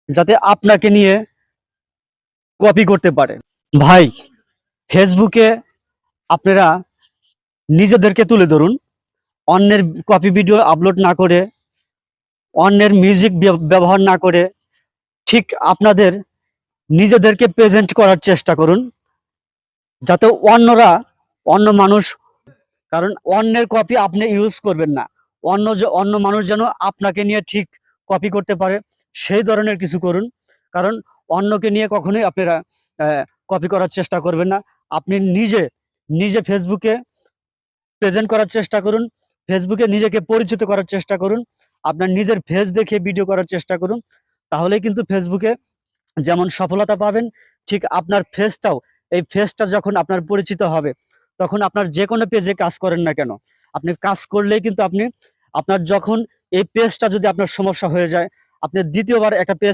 যাতে আপনাকে নিয়ে কপি করতে পারে। ভাই, ফেসবুকে আপনারা নিজেদেরকে তুলে ধরুন, অন্যের কপি ভিডিও আপলোড না করে, অন্যের মিউজিক ব্যবহার না করে ঠিক আপনাদের নিজেদেরকে প্রেজেন্ট করার চেষ্টা করুন, যাতে অন্য মানুষ, কারণ অন্যের কপি আপনি ইউজ করবেন না, অন্য মানুষ যেন আপনাকে নিয়ে ঠিক কপি করতে পারে সেই ধরনের কিছু করুন। কারণ অন্যকে নিয়ে কখনোই আপনারা কপি করার চেষ্টা করবেন না। আপনি নিজে নিজে ফেসবুকে প্রেজেন্ট করার চেষ্টা করুন, ফেসবুকে নিজেকে পরিচিত করার চেষ্টা করুন, আপনার নিজের ফেস দেখে ভিডিও করার চেষ্টা করুন। তাহলেই কিন্তু ফেসবুকে যেমন সফলতা পাবেন, ঠিক আপনার ফেসটাও, এই ফেসটা যখন আপনার পরিচিত হবে, তখন আপনার যে কোনো পেজে কাজ করেন না কেন, আপনি কাজ করলেই কিন্তু আপনার যখন এই পেজটা যদি আপনার সমস্যা হয়ে যায়, আপনি দ্বিতীয়বার একটা পেজ